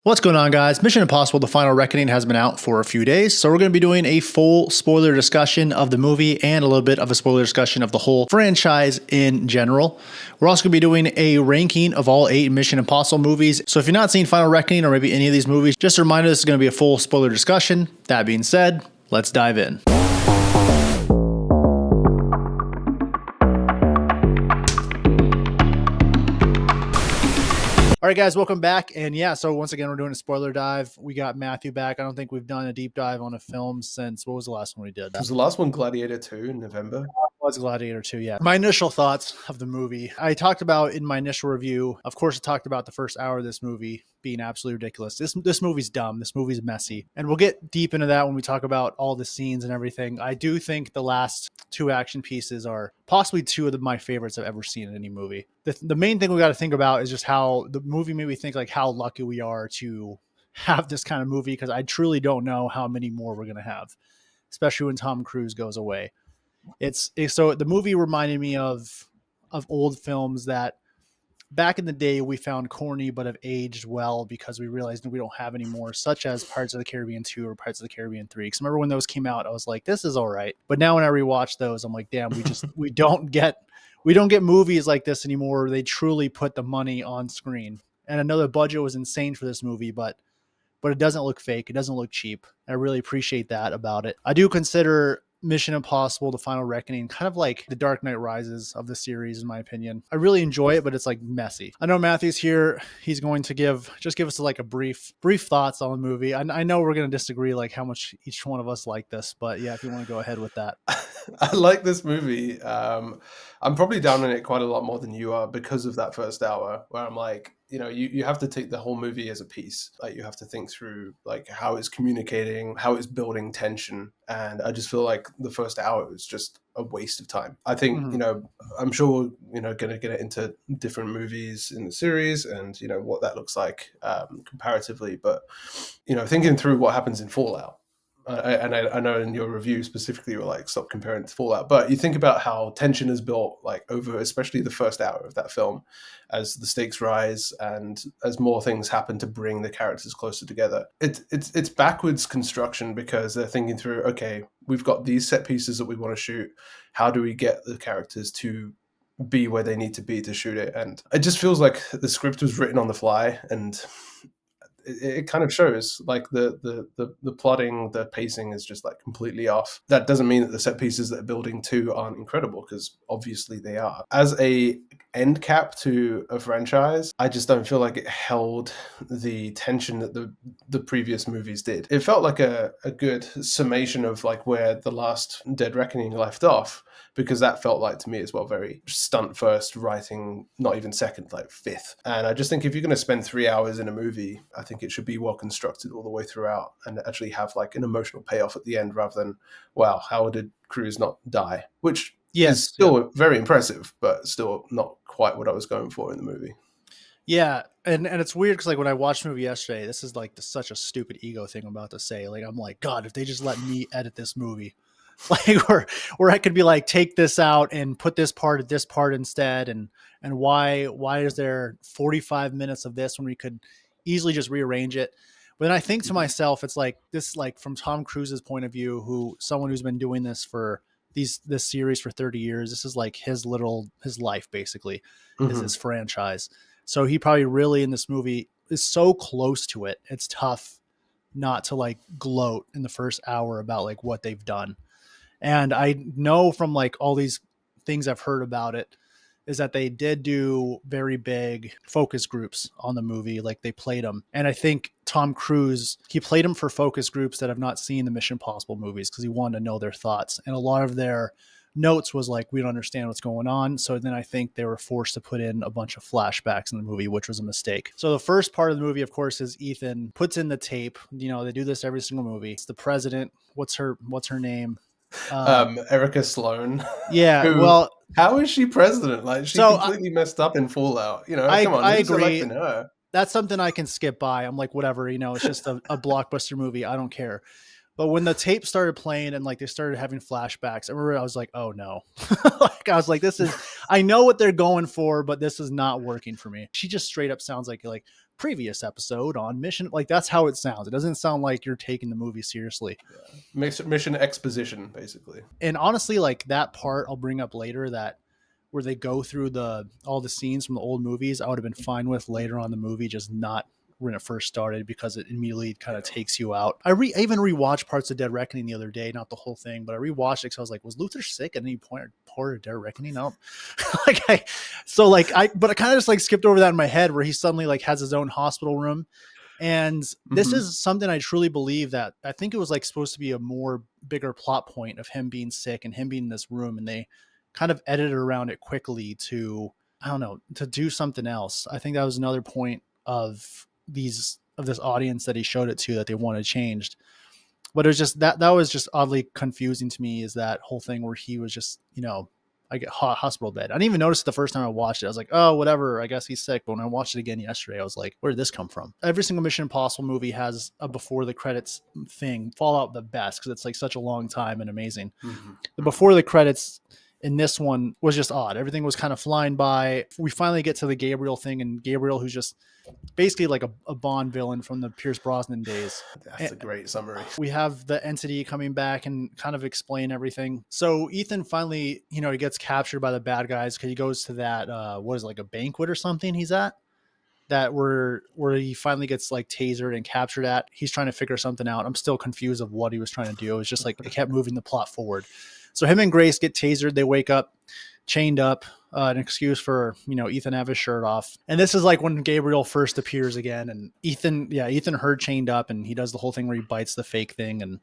What's going on, guys? Mission Impossible: The Final Reckoning has been out for a few days, so we're going to be doing a full spoiler discussion of the movie and a little bit of a spoiler discussion of the whole franchise in general. We're also going to be doing a ranking of all 8 Mission Impossible movies. So if you're not seeing Final Reckoning or maybe any of these movies, just a reminder, this is going to be a full spoiler discussion. That being said, let's dive in. All right, guys, welcome back. And yeah, so once again, we're doing a spoiler dive. We got Matthew back. I don't think we've done a deep dive on a film since, what was the last one we did? Was the last one Gladiator 2 in November? Was Gladiator 2, yeah. My initial thoughts of the movie. I talked about in my initial review, of course, I talked about the first hour of this movie being absolutely ridiculous. This movie's dumb. This movie's messy. And we'll get deep into that when we talk about all the scenes and everything. I do think the last 2 action pieces are possibly 2 of my favorites I've ever seen in any movie. The main thing we got to think about is just how the movie made me think like how lucky we are to have this kind of movie, because I truly don't know how many more we're going to have, especially when Tom Cruise goes away. So the movie reminded me of old films that back in the day we found corny but have aged well because we realized we don't have anymore, such as Pirates of the Caribbean 2 or Pirates of the Caribbean 3. Because remember when those came out, I was like, this is all right. But now when I rewatch those, I'm like, damn, we don't get movies like this anymore. They truly put the money on screen. And I know the budget was insane for this movie, but it doesn't look fake. It doesn't look cheap. I really appreciate that about it. I do consider Mission Impossible: The Final Reckoning kind of like the Dark Knight Rises of the series, in my opinion. I really enjoy it, but it's like messy. I know Matthew's here. He's going to give us like a brief thoughts on the movie. I know we're going to disagree like how much each one of us like this, but yeah, if you want to go ahead with that. I like this movie. I'm probably down on it quite a lot more than you are because of that first hour where I'm like, you have to take the whole movie as a piece. Like you have to think through like how it's communicating, how it's building tension. And I just feel like the first hour was just a waste of time. I think, I'm sure we're, going to get into different movies in the series and, what that looks like comparatively. But, thinking through what happens in Fallout, I know in your review specifically you were like, stop comparing to Fallout, but you think about how tension is built like over especially the first hour of that film as the stakes rise and as more things happen to bring the characters closer together. It's backwards construction because they're thinking through, okay, we've got these set pieces that we want to shoot. How do we get the characters to be where they need to be to shoot it? And it just feels like the script was written on the fly, and it kind of shows like the plotting, the pacing is just like completely off. That doesn't mean that the set pieces that are building to aren't incredible, because obviously they are. As a end cap to a franchise, I just don't feel like it held the tension that the previous movies did. It felt like a good summation of like where the last Dead Reckoning left off, because that felt like to me as well very stunt first, writing not even second, like fifth. And I just think if you're going to spend 3 hours in a movie, I think it should be well constructed all the way throughout and actually have like an emotional payoff at the end, rather than, wow, how did Cruise not die? Which is still very impressive, but still not quite what I was going for in the movie. Yeah, and it's weird because like when I watched the movie yesterday, this is like such a stupid ego thing I'm about to say. Like I'm like, God, if they just let me edit this movie, like where I could be like, take this out and put this part instead, and why is there 45 minutes of this when we could easily just rearrange it? But then I think to myself, it's like this, like from Tom Cruise's point of view, someone who's been doing this for this series for 30 years, this is like his life basically, is his franchise. So he probably really in this movie is so close to it. It's tough not to like gloat in the first hour about like what they've done. And I know from like all these things I've heard about it is that they did do very big focus groups on the movie. Like they played them. And I think Tom Cruise, he played them for focus groups that have not seen the Mission Impossible movies because he wanted to know their thoughts. And a lot of their notes was like, we don't understand what's going on. So then I think they were forced to put in a bunch of flashbacks in the movie, which was a mistake. So the first part of the movie, of course, is Ethan puts in the tape. They do this every single movie. It's the president. What's her name? Erica Sloan. Yeah. How is she president? Like she completely messed up in Fallout. Come on, I agree. Electing her. That's something I can skip by. I'm like, whatever, it's just a blockbuster movie. I don't care. But when the tape started playing and like they started having flashbacks, I remember I was like, oh no. Like I was like, I know what they're going for, but this is not working for me. She just straight up sounds like previous episode on Mission. Like that's how it sounds. It doesn't sound like you're taking the movie seriously. Mission exposition, basically. And honestly, like that part I'll bring up later, that where they go through all the scenes from the old movies, I would have been fine with later on the movie, just not when it first started, because it immediately kind of takes you out. I even rewatched parts of Dead Reckoning the other day, not the whole thing, but I rewatched it because I was like, was Luther sick at any point part of Dead Reckoning? No. But I kind of just like skipped over that in my head, where he suddenly like has his own hospital room. And this is something I truly believe, that I think it was like supposed to be a more bigger plot point of him being sick and him being in this room. And they kind of edited around it quickly to, I don't know, to do something else. I think that was another point of this audience that he showed it to, that they wanted changed. But it was just that was just oddly confusing to me, is that whole thing where he was just, I get hospital bed. I didn't even notice it the first time I watched it. I was like, oh, whatever, I guess he's sick. But when I watched it again yesterday, I was like, where did this come from? Every single Mission Impossible movie has a before the credits thing. Fallout the best, because it's like such a long time and amazing. The before the credits in this one was just odd. Everything was kind of flying by. We finally get to the Gabriel thing, and Gabriel, who's just basically like a Bond villain from the Pierce Brosnan days. That's a great summary. We have the entity coming back and kind of explain everything. So Ethan finally, he gets captured by the bad guys, because he goes to that, what is it, like a banquet or something he's at, that where he finally gets like tasered and captured at. He's trying to figure something out. I'm still confused of what he was trying to do. It's just like it kept moving the plot forward. So him and Grace get tasered. They wake up chained up, an excuse for, Ethan have his shirt off. And this is like when Gabriel first appears again, and Ethan heard chained up, and he does the whole thing where he bites the fake thing and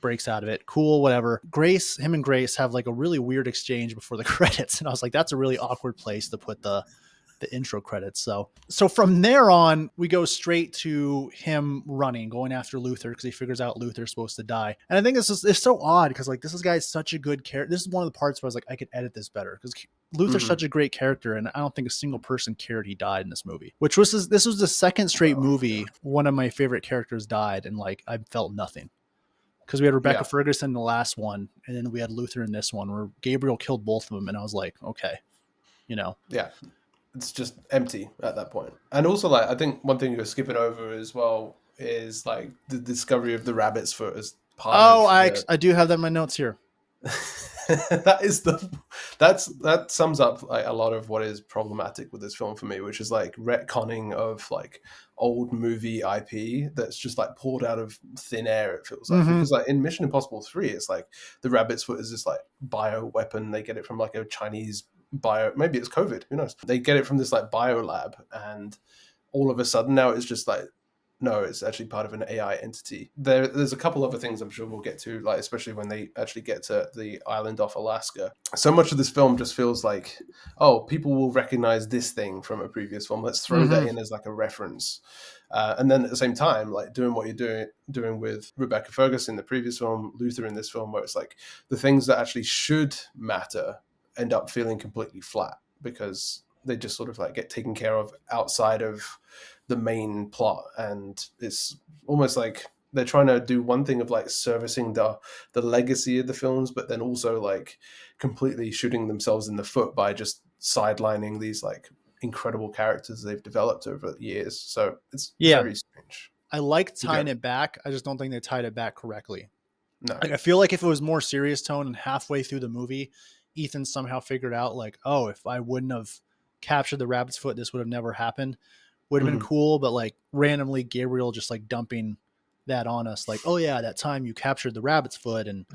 breaks out of it. Cool, whatever. Him and Grace have like a really weird exchange before the credits. And I was like, that's a really awkward place to put the intro credits. So from there on, we go straight to him running, going after Luther, because he figures out Luther's supposed to die. And I think it's so odd, because like this guy's such a good character. This is one of the parts where I was like, I could edit this better, because Luther's such a great character, and I don't think a single person cared he died in this movie. This was the second straight movie one of my favorite characters died, and like I felt nothing. Because we had Rebecca Ferguson in the last one, and then we had Luther in this one, where Gabriel killed both of them, and I was like, okay, Yeah. It's just empty at that point. And also, like, I think one thing you're skipping over as well is like the discovery of the rabbit's foot as part of I do have that in my notes here. that sums up like a lot of what is problematic with this film for me, which is like retconning of like old movie IP that's just like pulled out of thin air, it feels like. Because like in Mission Impossible 3, it's like the rabbit's foot is this like bio weapon. They get it from like a Chinese maybe it's COVID, who knows? They get it from this like bio lab, and all of a sudden now it's just like, no, it's actually part of an AI entity. There's a couple other things I'm sure we'll get to, like especially when they actually get to the island off Alaska. So much of this film just feels like, oh, people will recognize this thing from a previous film. Let's throw that in as like a reference. And then at the same time, like doing what you're doing with Rebecca Ferguson in the previous film, Luther in this film, where it's like the things that actually should matter end up feeling completely flat, because they just sort of like get taken care of outside of the main plot. And it's almost like they're trying to do one thing of like servicing the legacy of the films, but then also like completely shooting themselves in the foot by just sidelining these like incredible characters they've developed over the years. So it's very strange. I like tying it back. I just don't think they tied it back correctly. No. Like, I feel like if it was more serious tone and halfway through the movie, Ethan somehow figured out like, oh, if I wouldn't have captured the rabbit's foot, this would have never happened. Would have been cool. But like randomly Gabriel just like dumping that on us, like, oh yeah, that time you captured the rabbit's foot. And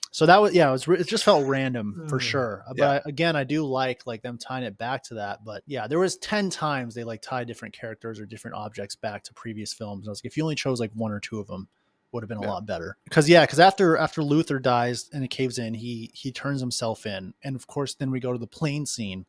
so that was, it just felt random for sure. But again, I do like them tying it back to that. But yeah, there was 10 times they like tie different characters or different objects back to previous films. And I was like, if you only chose like one or two of them, would have been a lot better. Because after Luther dies and it caves in, he turns himself in. And of course, then we go to the plane scene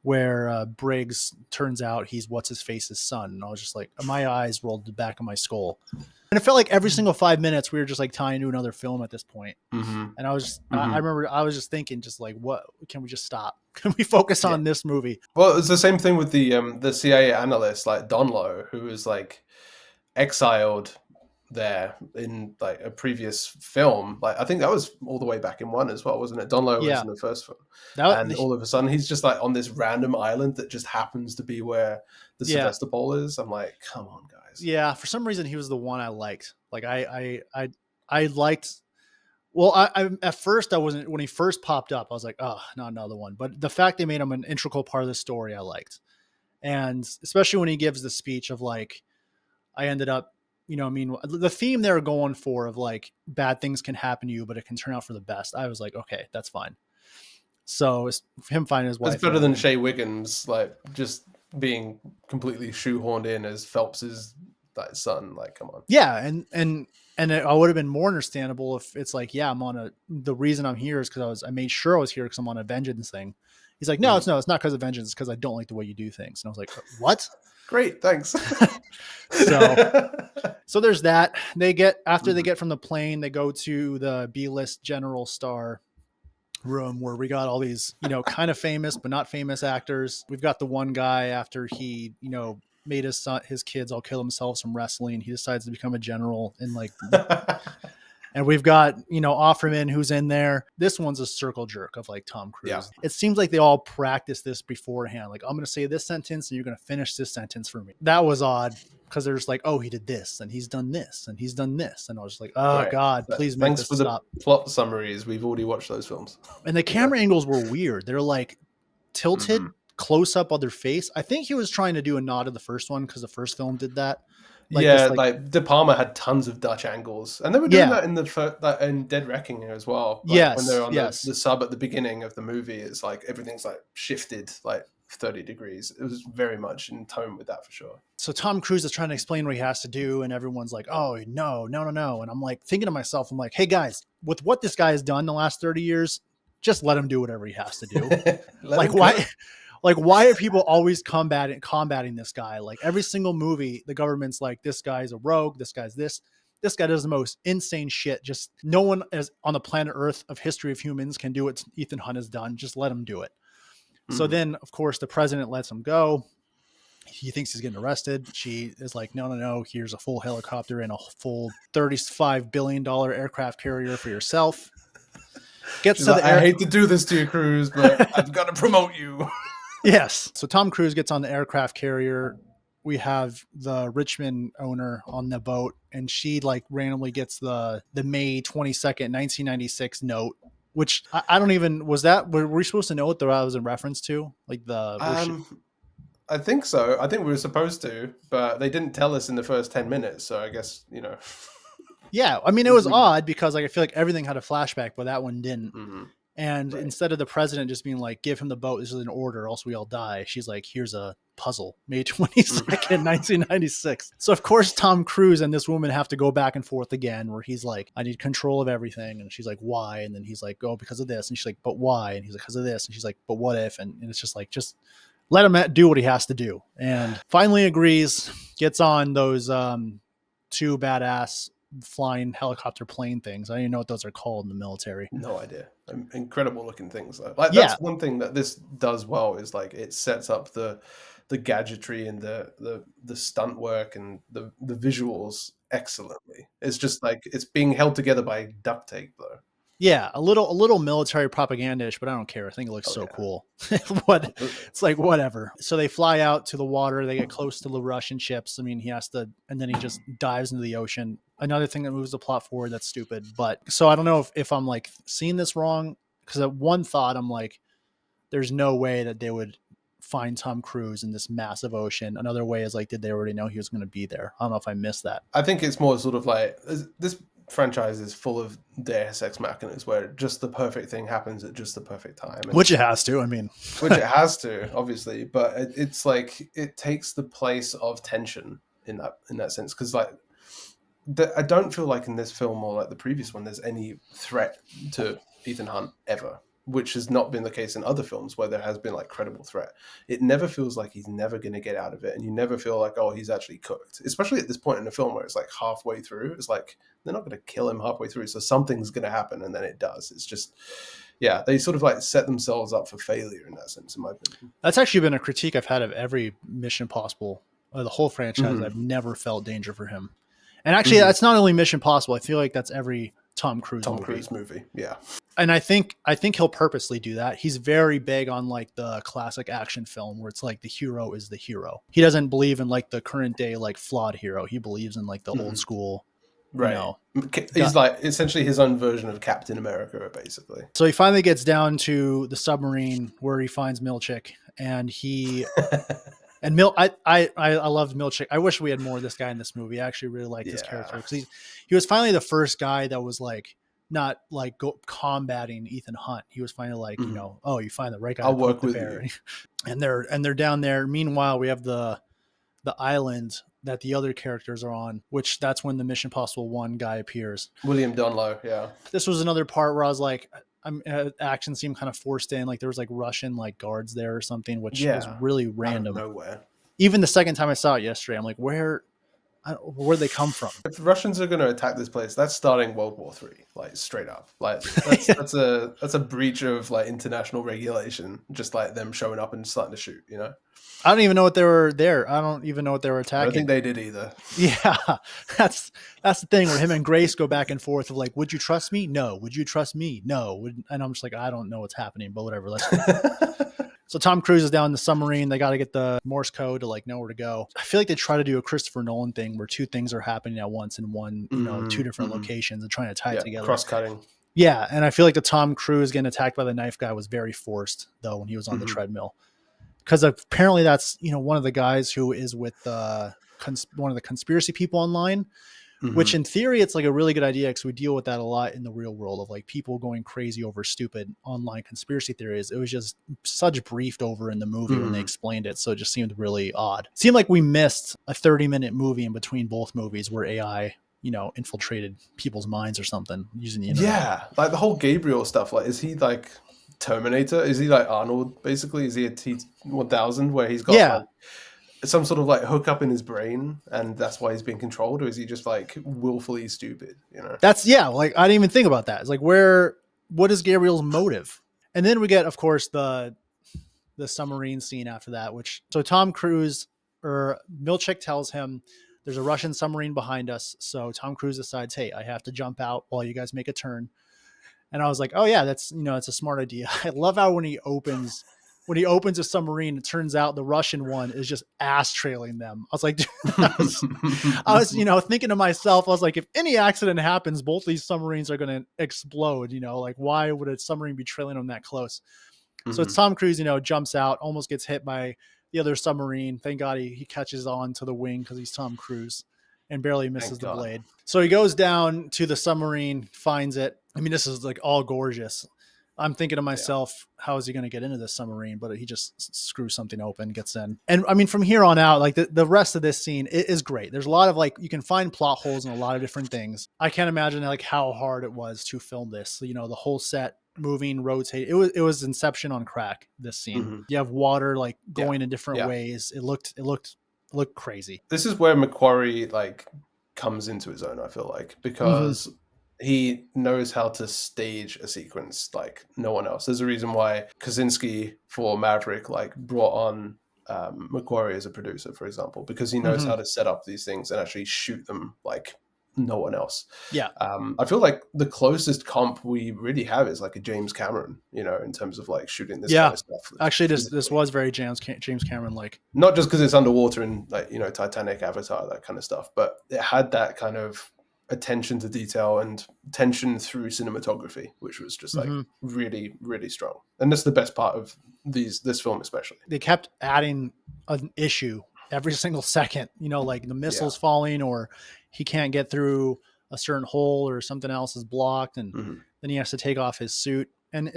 where Briggs turns out he's what's-his-face's son. And I was just like, my eyes rolled to the back of my skull. And it felt like every single 5 minutes we were just like tying to another film at this point. And I was just, I remember I was just thinking, just like, what, can we just stop? Can we focus on this movie? Well, it's the same thing with the CIA analyst, like Donlow, who was like exiled there in like a previous film. Like I think that was all the way back in 1 as well, wasn't it? Donlow was in the first film. And all of a sudden he's just like on this random island that just happens to be where the Yeah. Sevastopol is. I'm like, come on, guys. Yeah, for some reason he was the one I liked. Like I liked. Well, I at first I wasn't when he first popped up. I was like, oh, not another one. But the fact they made him an integral part of the story, I liked, and especially when he gives the speech of like, I ended up, I mean, the theme they're going for of like bad things can happen to you, but it can turn out for the best. I was like, okay, that's fine. So it's him finding his It's wife. better than Shea Wiggins, like just being completely shoehorned in as Phelps's like son. Like, come on. Yeah, and I would have been more understandable if it's like, yeah, I'm on a. The reason I'm here is because I made sure I was here because I'm on a vengeance thing. He's like, no, it's not because of vengeance. It's because I don't like the way you do things. And I was like, what? Great, thanks. So there's that. They get after they get from the plane, they go to the B-list general star room where we got all these, kind of famous but not famous actors. We've got the one guy after he, made his kids all kill themselves from wrestling. He decides to become a general in like and we've got, Offerman who's in there. This one's a circle jerk of like Tom Cruise. Yeah. It seems like they all practice this beforehand. Like, I'm going to say this sentence and you're going to finish this sentence for me. That was odd because there's like, oh, he did this and he's done this and he's done this. And I was like, oh, Right. God, please make Thanks this for stop. the plot summaries. We've already watched those films. And the camera angles were weird. They're like tilted close up of their face. I think he was trying to do a nod to the first one because the first film did that. Like yeah, like De Palma had tons of Dutch angles, and they were doing that in in Dead Reckoning as well. Like when they're on the sub at the beginning of the movie, it's like everything's like shifted like 30 degrees. It was very much in tone with that for sure. So Tom Cruise is trying to explain what he has to do, and everyone's like, "Oh no!" And I'm like thinking to myself, I'm like, "Hey guys, with what this guy has done the last 30 years, just let him do whatever he has to do." Like why? Like, why are people always combating this guy? Like every single movie, the government's like, this guy's a rogue. This guy's this. This guy does the most insane shit. Just no one as on the planet Earth of history of humans can do what Ethan Hunt has done. Just let him do it. So then, of course, the president lets him go. He thinks he's getting arrested. She is like, no. Here's a full helicopter and a full $35 billion aircraft carrier for yourself. She's like, I hate to do this to you, Cruise, but I've got to promote you. Yes. So Tom Cruise gets on the aircraft carrier. We have the Richmond owner on the boat, and she like randomly gets the May 22nd, 1996 note, which I don't even, were we supposed to know what that was in reference to? Like I think so. I think we were supposed to, but they didn't tell us in the first 10 minutes. So I guess, Yeah. I mean, it was odd because like, I feel like everything had a flashback, but that one didn't. And instead of the president just being like, give him the boat, this is an order, else we all die, she's like, here's a puzzle, May 22nd, 1996. So of course, Tom Cruise and this woman have to go back and forth again, where he's like, I need control of everything. And she's like, why? And then he's like, oh, because of this. And she's like, but why? And he's like, because of this. And she's like, but what if? And it's just like, just let him do what he has to do. And finally agrees, gets on those two badass flying helicopter plane things. I don't even know what those are called in the military. No idea. Incredible looking things. Like that's one thing that this does well is like it sets up the gadgetry and the stunt work and the visuals excellently. It's just like it's being held together by duct tape though. Yeah, a little military propaganda-ish, but I don't care. I think it looks so cool. It's like whatever. So they fly out to the water. They get close to the Russian ships. I mean, he has to, and then he just dives into the ocean. Another thing that moves the plot forward that's stupid. But so I don't know if I'm like seeing this wrong, because at one thought I'm like, there's no way that they would find Tom Cruise in this massive ocean. Another way is like, did they already know he was going to be there? I don't know if I missed that. I think it's more sort of like this franchise is full of Deus Ex Machinas where just the perfect thing happens at just the perfect time. Which it has to, I mean. Which it has to, obviously. But it's like, it takes the place of tension in that sense. Because like, I don't feel like in this film or like the previous one, there's any threat to Ethan Hunt ever, which has not been the case in other films where there has been like credible threat. It never feels like he's never going to get out of it. And you never feel like, oh, he's actually cooked, especially at this point in the film where it's like halfway through. It's like, they're not going to kill him halfway through. So something's going to happen. And then it does. It's just, yeah, they sort of like set themselves up for failure in that sense, in my opinion. That's actually been a critique I've had of every Mission Impossible, the whole franchise. I've never felt danger for him. And actually, that's not only Mission Impossible. I feel like that's every Tom Cruise movie. Yeah. And I think he'll purposely do that. He's very big on like the classic action film where it's like the hero is the hero. He doesn't believe in like the current day like flawed hero. He believes in like the old school, you Right. know. He's like essentially his own version of Captain America, basically. So he finally gets down to the submarine where he finds Milchick, and I loved Milchick. I wish we had more of this guy in this movie. I actually really liked his character Yeah. because he was finally the first guy that was like not like combating Ethan Hunt. He was finally like, you know, oh, you find the right guy I'll to poke work the with bear. you. And they're down there. Meanwhile, we have the island that the other characters are on, which that's when the Mission Impossible 1 guy appears. William Dunlow, yeah. This was another part where I was like, action seemed kind of forced in. Like there was like Russian like guards there or something, which was Yeah. really Out of random. nowhere. Even the second time I saw it yesterday, I'm like, where'd they come from? If the Russians are going to attack this place, that's starting World War III, like straight up. Like that's a breach of like international regulation. Just like them showing up and starting to shoot. You know, I don't even know what they were there. I don't even know what they were attacking. I don't think they did either. Yeah, that's the thing where him and Grace go back and forth of like, would you trust me? No. Would you trust me? No. And I'm just like, I don't know what's happening, but whatever. Let's So Tom Cruise is down in the submarine. They got to get the Morse code to like know where to go. I feel like they try to do a Christopher Nolan thing where two things are happening at once in one, two different locations and trying to tie it together. Cross-cutting. Yeah, and I feel like the Tom Cruise getting attacked by the knife guy was very forced though when he was on the treadmill, because apparently that's one of the guys who is with one of the conspiracy people online. Which in theory, it's like a really good idea because we deal with that a lot in the real world of like people going crazy over stupid online conspiracy theories. It was just such briefed over in the movie when they explained it. So it just seemed really odd. It seemed like we missed a 30-minute movie in between both movies where AI, infiltrated people's minds or something using the internet. Yeah. Like the whole Gabriel stuff. Like, is he like Terminator? Is he like Arnold, basically? Is he a T-1000 where he's got like some sort of like hookup in his brain and that's why he's being controlled, or is he just like willfully stupid? That's like I didn't even think about that. It's like what is Gabriel's motive? And then we get, of course, the submarine scene after that, so Tom Cruise or Milchick tells him there's a Russian submarine behind us. So Tom Cruise decides, hey, I have to jump out while you guys make a turn. And I was like, oh yeah, that's it's a smart idea. I love how when he opens a submarine, it turns out the Russian one is just ass trailing them. I was like, I was thinking to myself, I was like, if any accident happens, both these submarines are going to explode. Like why would a submarine be trailing them that close? So it's Tom Cruise, jumps out, almost gets hit by the other submarine. Thank God he catches on to the wing because he's Tom Cruise and barely misses the blade. So he goes down to the submarine, finds it. I mean, this is like all gorgeous. I'm thinking to myself, how is he going to get into this submarine? But he just screws something open, gets in. And I mean, from here on out, like the rest of this scene is great. There's a lot of like, you can find plot holes in a lot of different things. I can't imagine like how hard it was to film this. The whole set moving, rotate. It was Inception on crack, this scene. You have water like going in different ways. It looked crazy. This is where McQuarrie like comes into his own, I feel like, because he knows how to stage a sequence like no one else. There's a reason why Kaczynski for Maverick like brought on McQuarrie as a producer, for example, because he knows how to set up these things and actually shoot them like no one else. Yeah. I feel like the closest comp we really have is like a James Cameron, in terms of like shooting this kind of stuff. Actually, this was very James Cameron like. Not just because it's underwater and like Titanic, Avatar, that kind of stuff, but it had that kind of attention to detail and tension through cinematography, which was just like really, really strong. And that's the best part of this film, especially. They kept adding an issue every single second, like the missiles falling, or he can't get through a certain hole, or something else is blocked, and then he has to take off his suit. And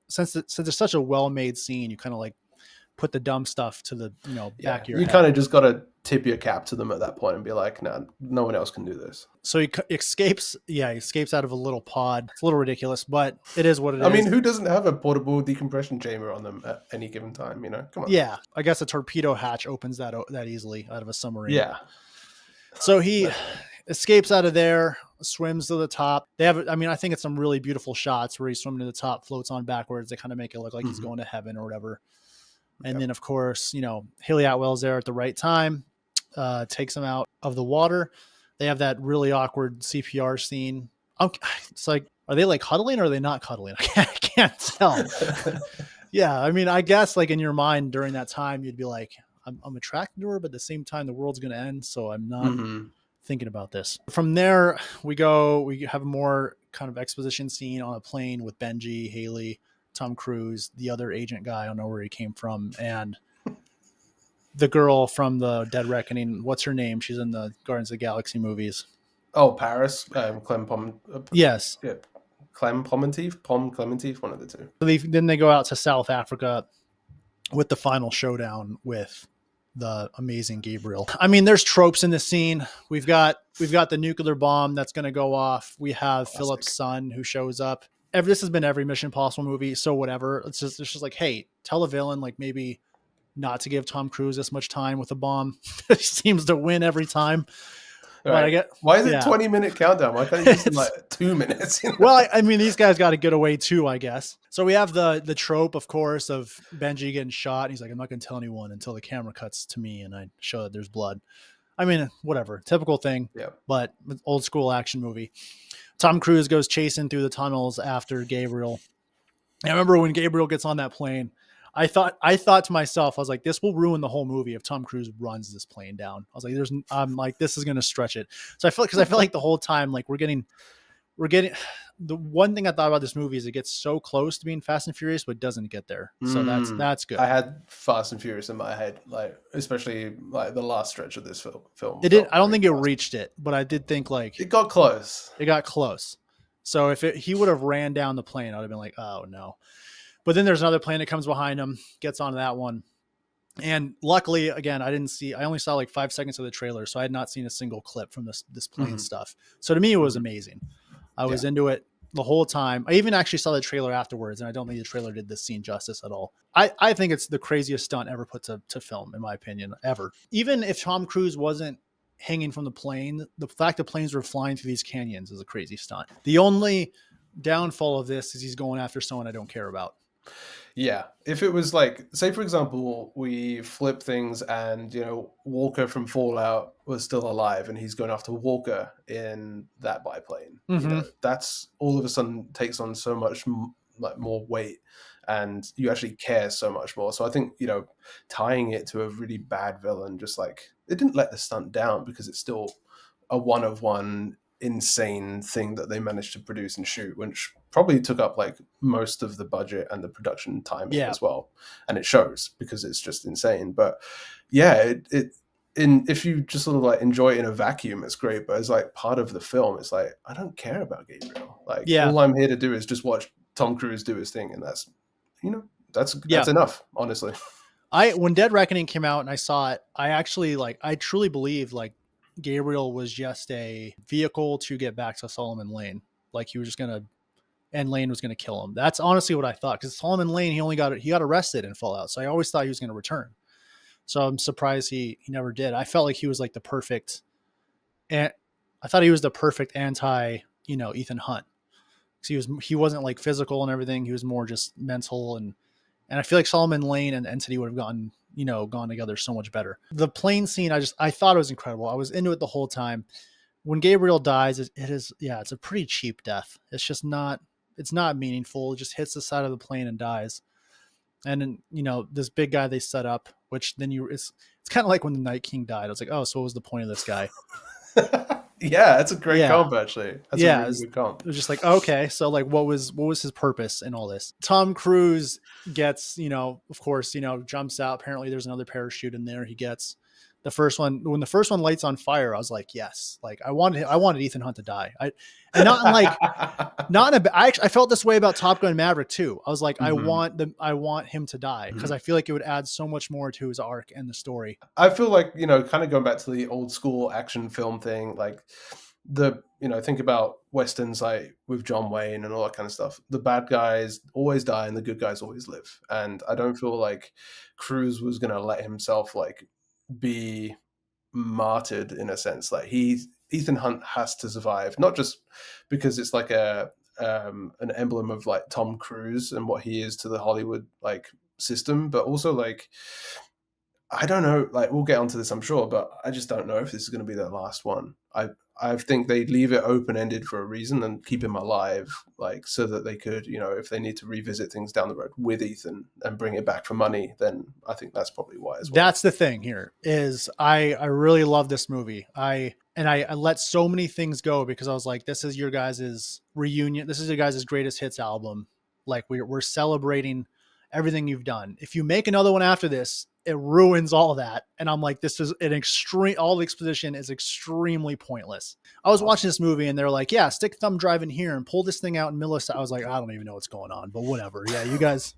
since it's such a well-made scene, you kind of like put the dumb stuff to the back of your head. You kind of just got to tip your cap to them at that point and be like, nah, no one else can do this. So he escapes out of a little pod. It's a little ridiculous, but it is what it is. I mean, who doesn't have a portable decompression chamber on them at any given time? Come on. Yeah, I guess a torpedo hatch opens that easily out of a submarine. Yeah. So he escapes out of there, swims to the top. I think it's some really beautiful shots where he's swimming to the top, floats on backwards. They kind of make it look like he's going to heaven or whatever. And then, of course, Haley Atwell's there at the right time, takes him out of the water. They have that really awkward CPR scene. It's like, Are they like cuddling or are they not cuddling? I can't tell. Yeah, I mean, I guess like in your mind during that time, you'd be like, I'm attracted to her, but at the same time, the world's gonna end, so I'm not Hmm. thinking about this. From there, we have a more kind of exposition scene on a plane with Benji, Haley, Tom Cruise, the other agent guy. I don't know where he came from, and the girl from the Dead Reckoning. What's her name? She's in the Guardians of the Galaxy movies. Oh, Paris, Yes. yeah, Clem Pomenteef, Pom Clementeef, one of the two. So then they go out to South Africa with the final showdown with the amazing Gabriel. I mean, there's tropes in this scene. We've got the nuclear bomb that's going to go off. We have Classic. Philip's son who shows up. This has been every Mission Impossible movie, so whatever. It's just like, hey, tell a villain like maybe not to give Tom Cruise this much time with a bomb. He seems to win every time. All But I right. get Why is it yeah. 20-minute countdown? Why can't you just in like 2 minutes? Well, I mean, these guys got to get away too, I guess. So we have the trope, of course, of Benji getting shot. And he's like, I'm not going to tell anyone until the camera cuts to me and I show that there's blood. I mean, whatever, typical thing, Yeah. but old school action movie. Tom Cruise goes chasing through the tunnels after Gabriel. And I remember when Gabriel gets on that plane, I thought to myself, I was like, this will ruin the whole movie if Tom Cruise runs this plane down. I was like, I'm like, this is going to stretch it. So I feel like the whole time, like we're getting the one thing I thought about this movie is it gets so close to being Fast and Furious, but doesn't get there. So that's good. I had Fast and Furious in my head, like especially like the last stretch of this film. It didn't. I don't think it reached it, but I did think like It got close. it got close. So if he would have ran down the plane, I would have been like, oh no. But then there's another plane that comes behind him, gets onto that one. And luckily, again, I only saw like 5 seconds of the trailer, so I had not seen a single clip from this plane stuff. So to me, it was amazing. I was into it the whole time. I even actually saw the trailer afterwards, and I don't think the trailer did this scene justice at all. I think it's the craziest stunt ever put to film, in my opinion, ever. Even if Tom Cruise wasn't hanging from the plane, the fact that planes were flying through these canyons is a crazy stunt. The only downfall of this is he's going after someone I don't care about. Yeah. If it was like, say, for example, we flip things and, Walker from Fallout was still alive and he's going after Walker in that biplane, that's all of a sudden takes on so much like more weight and you actually care so much more. So I think, tying it to a really bad villain, just like it didn't let the stunt down because it's still a one of one insane thing that they managed to produce and shoot, which probably took up like most of the budget and the production timing as well, and it shows because it's just insane. But yeah, if you just sort of like enjoy it in a vacuum, it's great, but as like part of the film, it's like I don't care about Gabriel. Like all I'm here to do is just watch Tom Cruise do his thing, and that's that's enough, honestly. When Dead Reckoning came out and I saw it, I truly believe like Gabriel was just a vehicle to get back to Solomon Lane. Like he was just gonna, and Lane was gonna kill him. That's honestly what I thought. Because Solomon Lane, he got arrested in Fallout, so I always thought he was gonna return. So I'm surprised he never did. I felt like he was like the perfect, and I thought he was the perfect anti, Ethan Hunt. Because he wasn't like physical and everything. He was more just mental and I feel like Solomon Lane and Entity would have gone together so much better. The plane scene, I thought it was incredible. I was into it the whole time. When Gabriel dies, it's a pretty cheap death. It's not meaningful. It just hits the side of the plane and dies. And then, this big guy they set up, which then it's kind of like when the Night King died. I was like, oh, so what was the point of this guy? Yeah, that's a great comp, actually. That's a really good comp. It was just like, okay, so like what was his purpose in all this? Tom Cruise gets, of course, jumps out. Apparently there's another parachute in there. He gets the first one. When the first one lights on fire, I was like, yes. Like I wanted Ethan Hunt to die. I felt this way about Top Gun Maverick too. I was like, I want him to die because I feel like it would add so much more to his arc and the story. I feel like, kind of going back to the old school action film thing, like think about Westerns like with John Wayne and all that kind of stuff. The bad guys always die and the good guys always live. And I don't feel like Cruise was going to let himself like be martyred in a sense. Like Ethan Hunt has to survive, not just because it's like an emblem of like Tom Cruise and what he is to the Hollywood like system, but also like I don't know, like we'll get onto this I'm sure, but I just don't know if this is going to be their last one. I think they leave it open ended for a reason and keep him alive, like so that they could, if they need to revisit things down the road with Ethan and bring it back for money, then I think that's probably why as well. That's the thing here is I really love this movie. I let so many things go because I was like, this is your guys' reunion. This is your guys' greatest hits album. Like we're celebrating everything you've done. If you make another one after this, it ruins all that. And I'm like, this is an extreme, all the exposition is extremely pointless. I was watching this movie and they're like, yeah, stick thumb drive in here and pull this thing out in millisecond. I was like, I don't even know what's going on, but whatever. Yeah, you guys,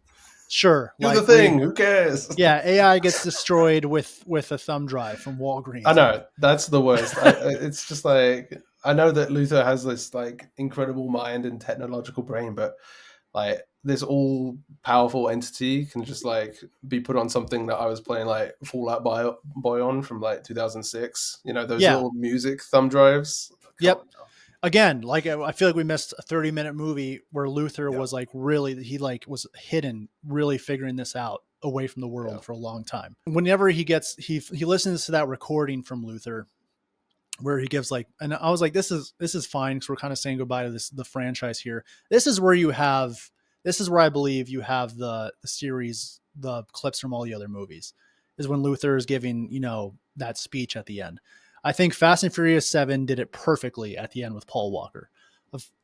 sure. Do the Like thing. Who cares? yeah, AI gets destroyed with a thumb drive from Walgreens. I know that's the worst. It's just like I know that Luther has this like incredible mind and technological brain, but like this all powerful entity can just like be put on something that I was playing like Fallout Boy on from like 2006. Those Yeah. little music thumb drives. Come Yep. on now. Again, like I feel like we missed a 30-minute movie where Luther Yeah. was like really he like was hidden, really figuring this out away from the world Yeah. for a long time. Whenever he listens to that recording from Luther where he gives like, and I was like, this is fine because we're kind of saying goodbye to the franchise here. This is where I believe you have the series, the clips from all the other movies, is when Luther is giving that speech at the end. I think Fast and Furious 7 did it perfectly at the end with Paul Walker,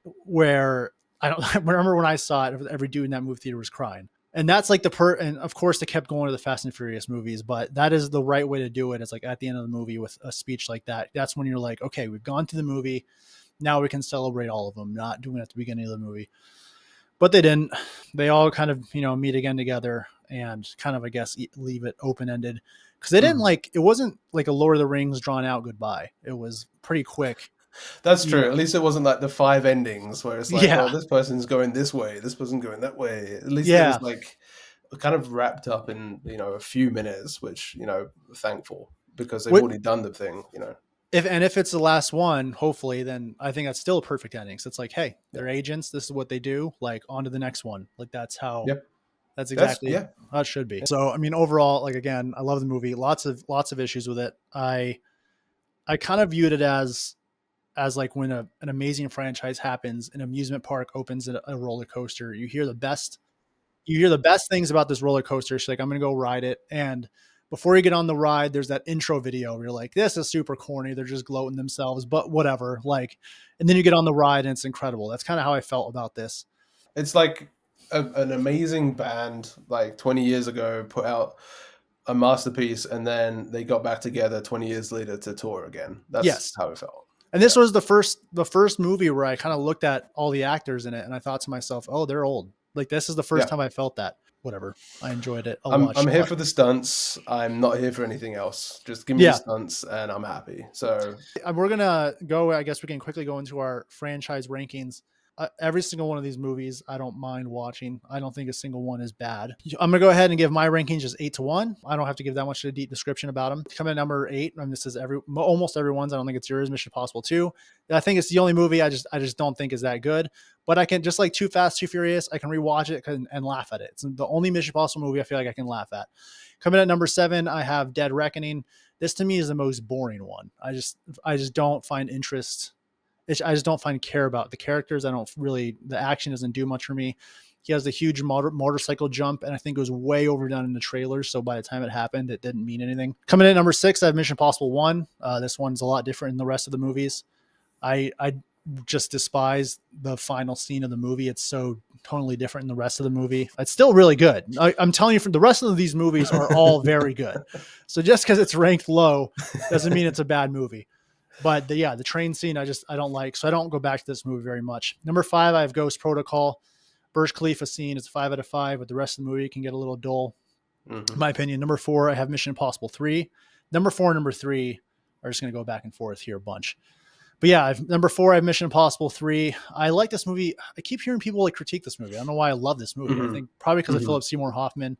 where I don't I remember when I saw it, every dude in that movie theater was crying. And that's like and of course they kept going to the Fast and Furious movies, but that is the right way to do it. It's like at the end of the movie with a speech like that. That's when you're like, okay, we've gone to the movie. Now we can celebrate all of them, not doing it at the beginning of the movie. But they didn't. They all kind of, meet again together and kind of, I guess, leave it open-ended. Because they didn't it wasn't like a Lord of the Rings drawn out goodbye. It was pretty quick. That's true. At least it wasn't like the 5 endings where it's like, Yeah. well, this person's going this way, this person's going that way. At least it Yeah. was like kind of wrapped up in, a few minutes, which, thankful because they've already done the thing, If it's the last one, hopefully, then I think that's still a perfect ending. So it's like, hey, they're agents. This is what they do. Like on to the next one. Like that's how. Yep. That's exactly how it should be. So I mean, overall, like again, I love the movie. Lots of issues with it. I kind of viewed it as like when an amazing franchise happens, an amusement park opens a roller coaster. You hear the best things about this roller coaster. She's like, I'm gonna go ride it, and before you get on the ride, there's that intro video where you're like, this is super corny. They're just gloating themselves, but whatever. Like, and then you get on the ride and it's incredible. That's kind of how I felt about this. It's like an amazing band like 20 years ago put out a masterpiece and then they got back together 20 years later to tour again. That's how it felt. And this was the first movie where I kind of looked at all the actors in it and I thought to myself, oh, they're old. Like this is the first time I felt that. Whatever. I enjoyed it. I'm here for the stunts. I'm not here for anything else. Just give me the stunts and I'm happy. So we're going to go, I guess we can quickly go into our franchise rankings. Every single one of these movies, I don't mind watching. I don't think a single one is bad. I'm going to go ahead and give my rankings just 8-1. I don't have to give that much of a deep description about them. Coming at number 8, and this is almost everyone's. I don't think it's yours, Mission Impossible 2. I think it's the only movie I just don't think is that good. But I can, just like Too Fast, Too Furious, I can rewatch it and laugh at it. It's the only Mission Impossible movie I feel like I can laugh at. Coming at number 7, I have Dead Reckoning. This to me is the most boring one. I just don't find interest. I just don't find care about the characters. The action doesn't do much for me. He has the huge motorcycle jump, and I think it was way overdone in the trailers. So by the time it happened, it didn't mean anything. Coming in at number 6, I have Mission Impossible 1. This one's a lot different than the rest of the movies. I just despise the final scene of the movie. It's so totally different than the rest of the movie. It's still really good. I'm telling you, the rest of these movies are all very good. So just because it's ranked low doesn't mean it's a bad movie. But the train scene, I don't like. So I don't go back to this movie very much. Number 5, I have Ghost Protocol. Burj Khalifa scene is 5 out of 5, but the rest of the movie can get a little dull, in my opinion. Number 4, I have Mission Impossible 3. Number 4 and number 3 are just going to go back and forth here a bunch. But yeah, number 4, I have Mission Impossible 3. I like this movie. I keep hearing people critique this movie. I don't know why I love this movie. I think probably because of Philip Seymour Hoffman.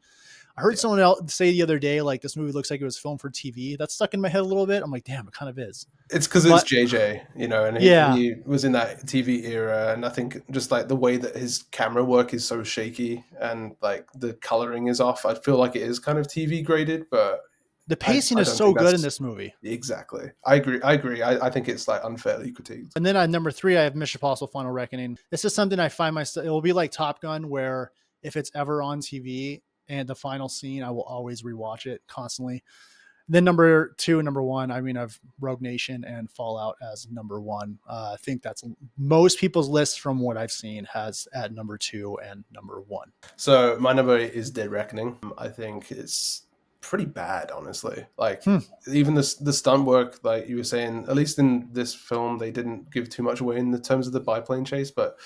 I heard someone else say the other day, this movie looks like it was filmed for TV. That stuck in my head a little bit. I'm like, damn, it kind of is. It's because it's JJ, and he was in that TV era. And I think just the way that his camera work is so shaky and the coloring is off, I feel like it is kind of TV graded, but The I pacing is don't so think good in that's this movie. exactly. I agree. I agree. I think it's like unfairly critiqued. And then at number 3, I have Mission Impossible: Final Reckoning. This is something I find myself. It will be like Top Gun, where if it's ever on TV and the final scene, I will always rewatch it constantly. Then number 2 and number 1, I mean, I've Rogue Nation and Fallout as number 1. I think that's most people's list from what I've seen has at number 2 and number 1. So my number 8 is Dead Reckoning. I think it's pretty bad, honestly. Like even the stunt work, like you were saying, at least in this film, they didn't give too much away in the terms of the biplane chase. But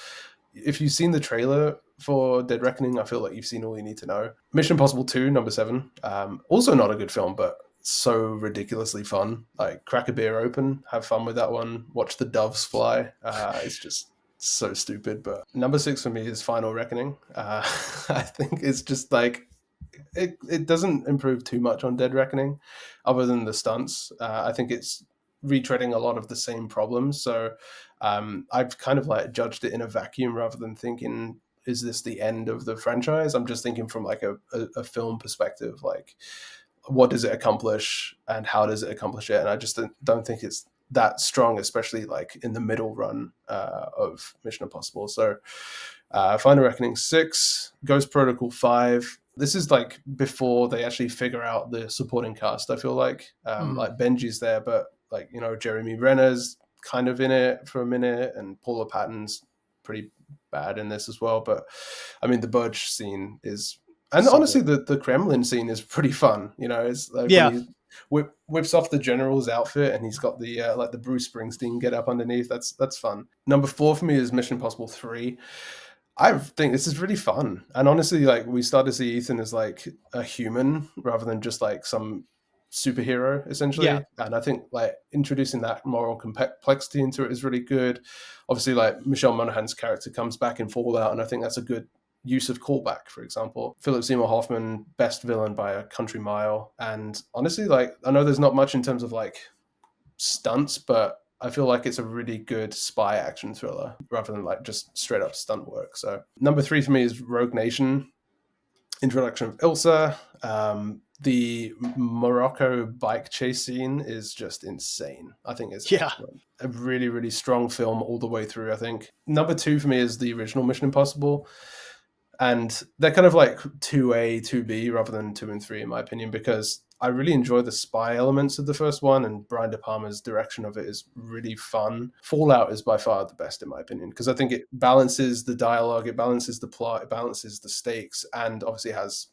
if you've seen the trailer for Dead Reckoning, I feel like you've seen all you need to know. Mission Impossible 2, number 7. Also not a good film, but so ridiculously fun. Like crack a beer open, have fun with that one. Watch the doves fly. It's just so stupid. But number 6 for me is Final Reckoning. I think it's just like it doesn't improve too much on Dead Reckoning, other than the stunts. I think it's retreading a lot of the same problems. So I've kind of like judged it in a vacuum rather than thinking, is this the end of the franchise? I'm just thinking from like a film perspective, like what does it accomplish and how does it accomplish it? And I just don't think it's that strong, especially like in the middle run of Mission Impossible. So Final Reckoning 6, Ghost Protocol 5. This is like before they actually figure out the supporting cast, I feel like. Like Benji's there, but like, you know, Jeremy Renner's kind of in it for a minute, and Paula Patton's pretty bad in this as well. But I mean, the Budge scene is, and honestly, the Kremlin scene is pretty fun. You know, it's like when he whips off the general's outfit and he's got the like the Bruce Springsteen get up underneath. That's fun. Number 4 for me is Mission Impossible 3. I think this is really fun. And honestly, like we start to see Ethan as like a human rather than just like some superhero, essentially. Yeah. And I think like introducing that moral complexity into it is really good. Obviously, like Michelle Monaghan's character comes back in Fallout, and I think that's a good use of callback, for example. Philip Seymour Hoffman, best villain by a country mile. And honestly, like I know there's not much in terms of like stunts, but I feel like it's a really good spy action thriller rather than like just straight up stunt work. So number 3 for me is Rogue Nation. Introduction of Ilsa. The Morocco bike chase scene is just insane. I think it's excellent. A really, really strong film all the way through, I think. Number 2 for me is the original Mission Impossible. And they're kind of like 2A, 2B rather than 2 and 3, in my opinion, because I really enjoy the spy elements of the first one, and Brian De Palma's direction of it is really fun. Fallout is by far the best, in my opinion, because I think it balances the dialogue, it balances the plot, it balances the stakes, and obviously has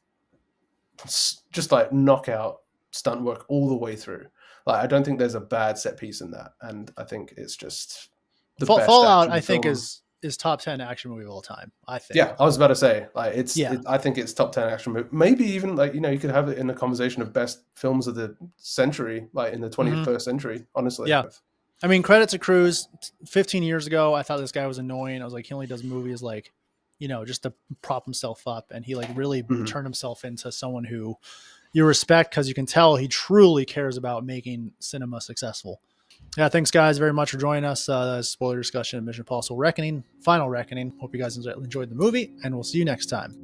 just like knockout stunt work all the way through. Like I don't think there's a bad set piece in that, and I think it's just the best Fallout. I film. think is top 10 action movie of all time. I think. Yeah, I was about to say, like I think it's top 10 action movie. Maybe even like, you know, you could have it in the conversation of best films of the century, like in the 21st century, honestly. Yeah. I mean, credit to Cruise. 15 years ago, I thought this guy was annoying. I was like, he only does movies like, you know, just to prop himself up. And he like really turned himself into someone who you respect, because you can tell he truly cares about making cinema successful. Yeah, thanks guys very much for joining us. Spoiler discussion of Mission Impossible Reckoning, Final Reckoning. Hope you guys enjoyed the movie, and we'll see you next time.